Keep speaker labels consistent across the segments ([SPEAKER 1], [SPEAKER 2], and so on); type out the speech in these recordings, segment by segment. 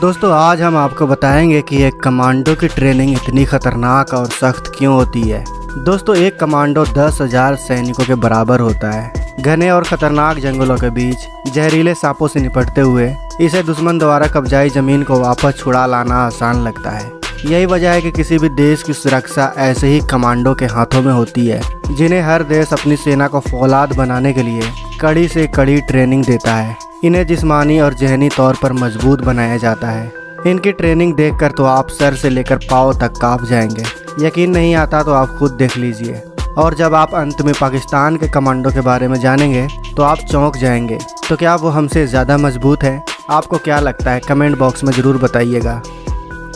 [SPEAKER 1] दोस्तों आज हम आपको बताएंगे कि एक कमांडो की ट्रेनिंग इतनी खतरनाक और सख्त क्यों होती है। दोस्तों एक कमांडो 10,000 सैनिकों के बराबर होता है। घने और खतरनाक जंगलों के बीच जहरीले सांपों से निपटते हुए इसे दुश्मन द्वारा कब्जाई जमीन को वापस छुड़ा लाना आसान लगता है। यही वजह है कि किसी भी देश की सुरक्षा ऐसे ही कमांडो के हाथों में होती है, जिन्हें हर देश अपनी सेना को फौलाद बनाने के लिए कड़ी से कड़ी ट्रेनिंग देता है। इन्हें जिस्मानी और जहनी तौर पर मजबूत बनाया जाता है। इनकी ट्रेनिंग देखकर तो आप सर से लेकर पाँव तक कांप जाएंगे। यकीन नहीं आता तो आप खुद देख लीजिए। और जब आप अंत में पाकिस्तान के कमांडो के बारे में जानेंगे तो आप चौंक जाएंगे। तो क्या वो हमसे ज़्यादा मजबूत है? आपको क्या लगता है? कमेंट बॉक्स में ज़रूर बताइएगा।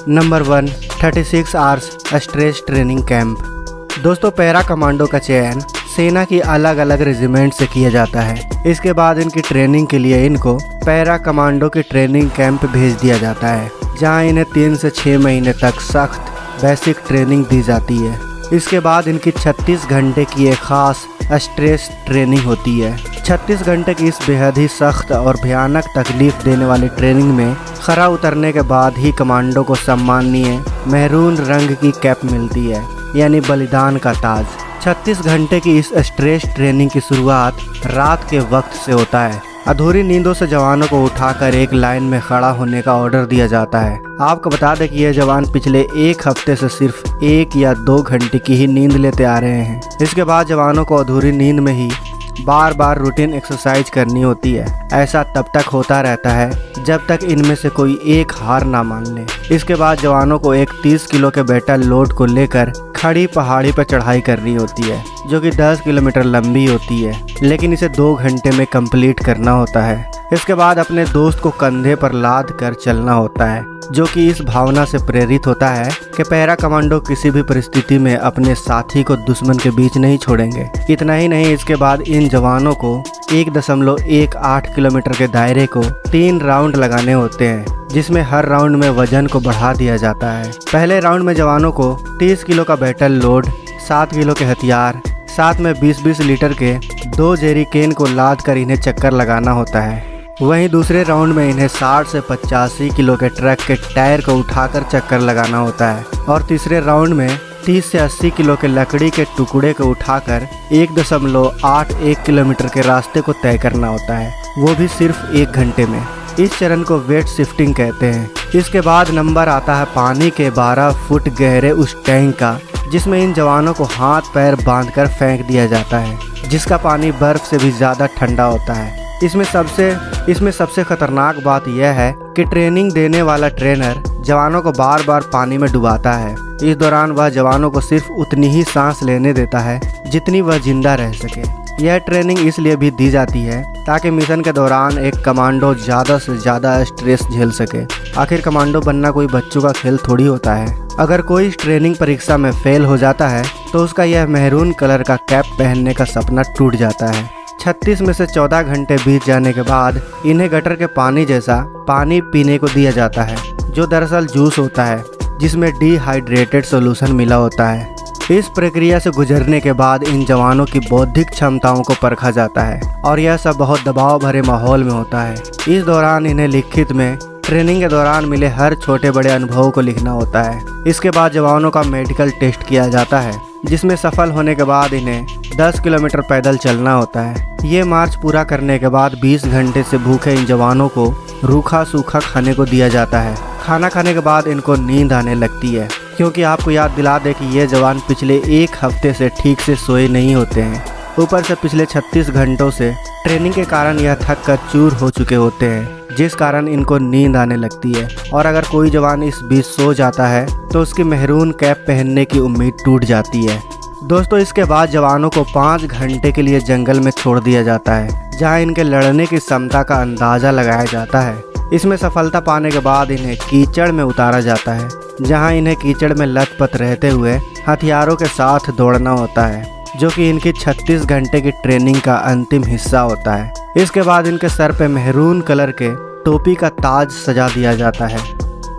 [SPEAKER 1] Number 1, 36 hours stretch training camp. दोस्तों पैरा कमांडो का चयन सेना की अलग अलग रेजिमेंट से किया जाता है। इसके बाद इनकी ट्रेनिंग के लिए इनको पैरा कमांडो की ट्रेनिंग कैंप भेज दिया जाता है, जहां इन्हें 3 से 6 महीने तक सख्त बेसिक ट्रेनिंग दी जाती है। इसके बाद इनकी 36 घंटे की एक खास स्ट्रेस ट्रेनिंग होती है। 36 घंटे की इस बेहद ही सख्त और भयानक तकलीफ देने वाली ट्रेनिंग में खरा उतरने के बाद ही कमांडो को सम्मानीय मैरून रंग की कैप मिलती है, यानी बलिदान का ताज। 36 घंटे की इस स्ट्रेस ट्रेनिंग की शुरुआत रात के वक्त से होता है। अधूरी नींदों से जवानों को उठाकर एक लाइन में खड़ा होने का ऑर्डर दिया जाता है। आपको बता दें कि यह जवान पिछले 1 हफ्ते से सिर्फ 1 या 2 घंटे की ही नींद लेते आ रहे हैं। इसके बाद जवानों को अधूरी नींद में ही बार बार रूटीन एक्सरसाइज करनी होती है। ऐसा तब तक होता रहता है जब तक इनमें से कोई एक हार ना मान ले। इसके बाद जवानों को एक 30 किलो के बैटल लोड को लेकर खड़ी पहाड़ी पर चढ़ाई करनी होती है, जो कि 10 किलोमीटर लंबी होती है, लेकिन इसे 2 घंटे में कंप्लीट करना होता है। इसके बाद अपने दोस्त को कंधे पर लाद कर चलना होता है, जो कि इस भावना से प्रेरित होता है कि पैरा कमांडो किसी भी परिस्थिति में अपने साथी को दुश्मन के बीच नहीं छोड़ेंगे। इतना ही नहीं, इसके बाद इन जवानों को 1.18 किलोमीटर के दायरे को 3 राउंड लगाने होते हैं, जिसमें हर राउंड में वजन को बढ़ा दिया जाता है। पहले राउंड में जवानों को 30 किलो का बैटल लोड, 7 किलो के हथियार, साथ में 20-20 लीटर के 2 जेरिकेन को लाद कर इन्हें चक्कर लगाना होता है। वहीं दूसरे राउंड में इन्हें 60 से 85 किलो के ट्रक के टायर को उठाकर चक्कर लगाना होता है। और तीसरे राउंड में 30 से 80 किलो के लकड़ी के टुकड़े को उठाकर 1.81 किलोमीटर के रास्ते को तय करना होता है, वो भी सिर्फ 1 घंटे में। इस चरण को वेट शिफ्टिंग कहते हैं। इसके बाद नंबर आता है पानी के 12 फुट गहरे उस टैंक का, जिसमें इन जवानों को हाथ पैर बांधकर फेंक दिया जाता है, जिसका पानी बर्फ से भी ज़्यादा ठंडा होता है। इसमें सबसे खतरनाक बात यह है कि ट्रेनिंग देने वाला ट्रेनर जवानों को बार बार पानी में डुबाता है। इस दौरान वह जवानों को सिर्फ उतनी ही सांस लेने देता है जितनी वह जिंदा रह सके। यह ट्रेनिंग इसलिए भी दी जाती है ताकि मिशन के दौरान एक कमांडो ज़्यादा से ज़्यादा स्ट्रेस झेल सके। आखिर कमांडो बनना कोई बच्चों का खेल थोड़ी होता है। अगर कोई इस ट्रेनिंग परीक्षा में फेल हो जाता है तो उसका यह मैरून कलर का कैप पहनने का सपना टूट जाता है। 36 में से 14 घंटे बीत जाने के बाद इन्हें गटर के पानी जैसा पानी पीने को दिया जाता है, जो दरअसल जूस होता है, जिसमें डिहाइड्रेटेड सॉल्यूशन मिला होता है। इस प्रक्रिया से गुजरने के बाद इन जवानों की बौद्धिक क्षमताओं को परखा जाता है, और यह सब बहुत दबाव भरे माहौल में होता है। इस दौरान इन्हें लिखित में ट्रेनिंग के दौरान मिले हर छोटे बड़े अनुभवों को लिखना होता है। इसके बाद जवानों का मेडिकल टेस्ट किया जाता है, जिसमें सफल होने के बाद इन्हें 10 किलोमीटर पैदल चलना होता है। ये मार्च पूरा करने के बाद 20 घंटे से भूखे इन जवानों को रूखा सूखा खाने को दिया जाता है। खाना खाने के बाद इनको नींद आने लगती है, क्योंकि आपको याद दिला दे कि ये जवान पिछले 1 हफ्ते से ठीक से सोए नहीं होते हैं। ऊपर से पिछले 36 घंटों से ट्रेनिंग के कारण यह थक कर चूर हो चुके होते हैं, जिस कारण इनको नींद आने लगती है। और अगर कोई जवान इस बीच सो जाता है तो उसकी मैरून कैप पहनने की उम्मीद टूट जाती है। दोस्तों इसके बाद जवानों को 5 घंटे के लिए जंगल में छोड़ दिया जाता है, जहां इनके लड़ने की क्षमता का अंदाज़ा लगाया जाता है। इसमें सफलता पाने के बाद इन्हें कीचड़ में उतारा जाता है, जहां इन्हें कीचड़ में लथपथ रहते हुए हथियारों के साथ दौड़ना होता है, जो कि इनकी 36 घंटे की ट्रेनिंग का अंतिम हिस्सा होता है। इसके बाद इनके सर पे मैरून कलर के टोपी का ताज सजा दिया जाता है।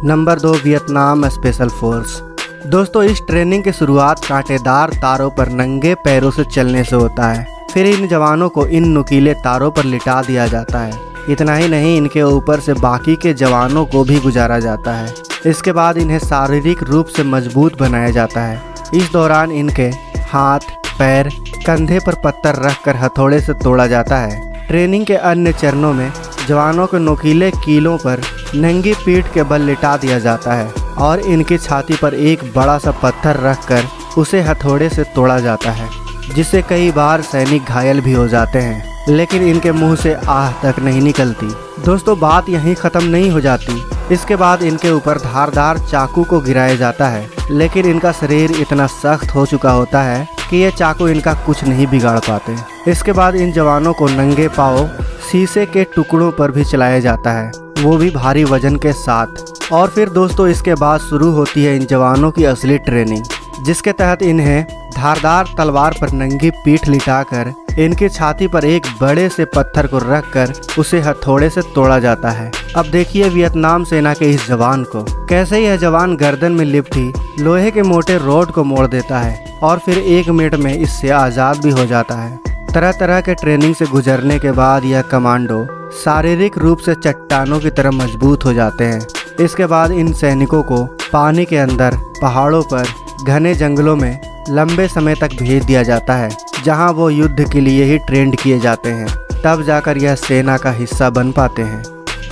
[SPEAKER 1] Number 2, Vietnam special force. दोस्तों इस ट्रेनिंग की शुरुआत कांटेदार तारों पर नंगे पैरों से चलने से होता है। फिर इन जवानों को इन नुकीले तारों पर लिटा दिया जाता है। इतना ही नहीं, इनके ऊपर से बाकी के जवानों को भी गुजारा जाता है। इसके बाद इन्हें शारीरिक रूप से मजबूत बनाया जाता है। इस दौरान इनके हाथ, पैर, कंधे पर पत्थर रखकर हथौड़े से तोड़ा जाता है। ट्रेनिंग के अन्य चरणों में जवानों को नुकीले कीलों पर नंगी पीठ के बल लिटा दिया जाता है और इनकी छाती पर एक बड़ा सा पत्थर रखकर उसे हथौड़े से तोड़ा जाता है, जिससे कई बार सैनिक घायल भी हो जाते हैं, लेकिन इनके मुंह से आह तक नहीं निकलती। दोस्तों, बात यहीं ख़त्म नहीं हो जाती। इसके बाद इनके ऊपर धारदार चाकू को गिराया जाता है, लेकिन इनका शरीर इतना सख्त हो चुका होता है कि ये चाकू इनका कुछ नहीं बिगाड़ पाते। इसके बाद इन जवानों को नंगे पांव शीशे के टुकड़ों पर भी चलाया जाता है, वो भी भारी वजन के साथ। और फिर दोस्तों, इसके बाद शुरू होती है इन जवानों की असली ट्रेनिंग, जिसके तहत इन्हें धारदार तलवार पर नंगी पीठ लिटाकर इनकी छाती पर एक बड़े से पत्थर को रखकर उसे हथौड़े से तोड़ा जाता है। अब देखिए वियतनाम सेना के इस जवान को, कैसे यह जवान गर्दन में लिपटी लोहे के मोटे रॉड को मोड़ देता है और फिर 1 मिनट में इससे आज़ाद भी हो जाता है। तरह तरह के ट्रेनिंग से गुजरने के बाद यह कमांडो शारीरिक रूप से चट्टानों की तरह मजबूत हो जाते हैं। इसके बाद इन सैनिकों को पानी के अंदर, पहाड़ों पर, घने जंगलों में लंबे समय तक भेज दिया जाता है, जहां वो युद्ध के लिए ही ट्रेंड किए जाते हैं। तब जाकर यह सेना का हिस्सा बन पाते हैं।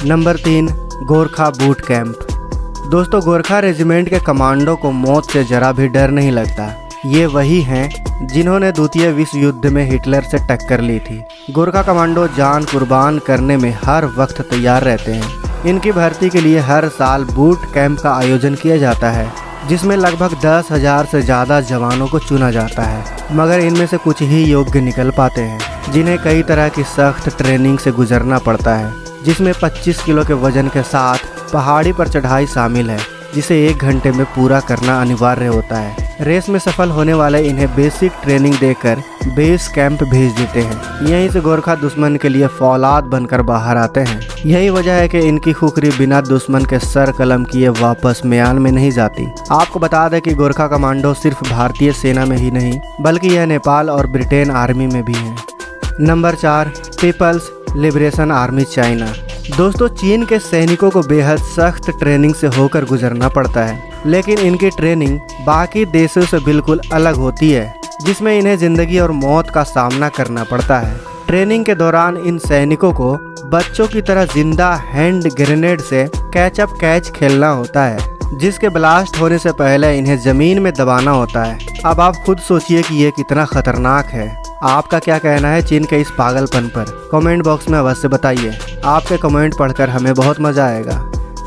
[SPEAKER 1] Number 3, Gorkha boot camp. दोस्तों, गोरखा रेजिमेंट के कमांडो को मौत से जरा भी डर नहीं लगता। ये वही हैं जिन्होंने द्वितीय विश्व युद्ध में हिटलर से टक्कर ली थी। गोरखा कमांडो जान कुर्बान करने में हर वक्त तैयार रहते हैं। इनकी भर्ती के लिए हर साल बूट कैंप का आयोजन किया जाता है, जिसमें लगभग 10,000 से ज़्यादा जवानों को चुना जाता है, मगर इनमें से कुछ ही योग्य निकल पाते हैं, जिन्हें कई तरह की सख्त ट्रेनिंग से गुजरना पड़ता है, जिसमें 25 किलो के वजन के साथ पहाड़ी पर चढ़ाई शामिल है, जिसे 1 घंटे में पूरा करना अनिवार्य होता है। रेस में सफल होने वाले इन्हें बेसिक ट्रेनिंग देकर बेस कैंप भेज देते हैं। यहीं से गोरखा दुश्मन के लिए फौलाद बनकर बाहर आते हैं। यही वजह है कि इनकी खुखरी बिना दुश्मन के सर कलम किए वापस म्यान में नहीं जाती। आपको बता दें कि गोरखा कमांडो सिर्फ भारतीय सेना में ही नहीं, बल्कि यह नेपाल और ब्रिटेन आर्मी में भी है। Number 4, People's Liberation Army China. दोस्तों, चीन के सैनिकों को बेहद सख्त ट्रेनिंग से होकर गुजरना पड़ता है, लेकिन इनकी ट्रेनिंग बाकी देशों से बिल्कुल अलग होती है, जिसमें इन्हें जिंदगी और मौत का सामना करना पड़ता है। ट्रेनिंग के दौरान इन सैनिकों को बच्चों की तरह जिंदा हैंड ग्रेनेड से कैच अप कैच खेलना होता है, जिसके ब्लास्ट होने से पहले इन्हें जमीन में दबाना होता है। अब आप खुद सोचिए कि ये कितना खतरनाक है। आपका क्या कहना है चीन के इस पागलपन पर? कमेंट बॉक्स में अवश्य बताइए। आपके कमेंट पढ़कर हमें बहुत मजा आएगा।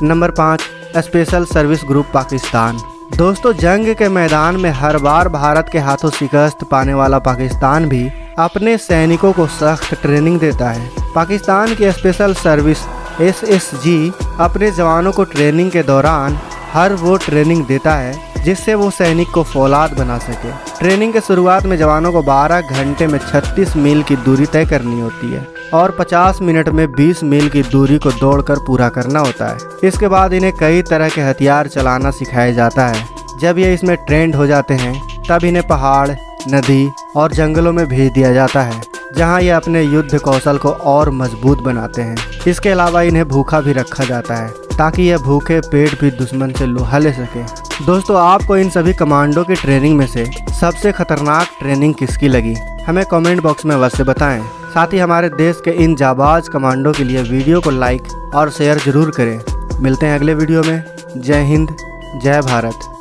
[SPEAKER 1] Number 5, special service group Pakistan. दोस्तों, जंग के मैदान में हर बार भारत के हाथों शिकस्त पाने वाला पाकिस्तान भी अपने सैनिकों को सख्त ट्रेनिंग देता है। पाकिस्तान की स्पेशल सर्विस SSG अपने जवानों को ट्रेनिंग के दौरान हर वो ट्रेनिंग देता है जिससे वो सैनिक को फौलाद बना सके। ट्रेनिंग के शुरुआत में जवानों को 12 घंटे में 36 मील की दूरी तय करनी होती है और 50 मिनट में 20 मील की दूरी को दौड़कर पूरा करना होता है। इसके बाद इन्हें कई तरह के हथियार चलाना सिखाया जाता है। जब ये इसमें ट्रेंड हो जाते हैं, तब इन्हें पहाड़, नदी और जंगलों में भेज दिया जाता है, जहां ये अपने युद्ध कौशल को और मजबूत बनाते हैं। इसके अलावा इन्हें भूखा भी रखा जाता है, ताकि यह भूखे पेट भी दुश्मन से लोहा ले सके। दोस्तों, आपको इन सभी कमांडो की ट्रेनिंग में से सबसे खतरनाक ट्रेनिंग किसकी लगी? हमें कमेंट बॉक्स में अवश्य बताएं। साथ ही हमारे देश के इन जाबाज कमांडो के लिए वीडियो को लाइक और शेयर जरूर करें। मिलते हैं अगले वीडियो में। जय हिंद, जय भारत।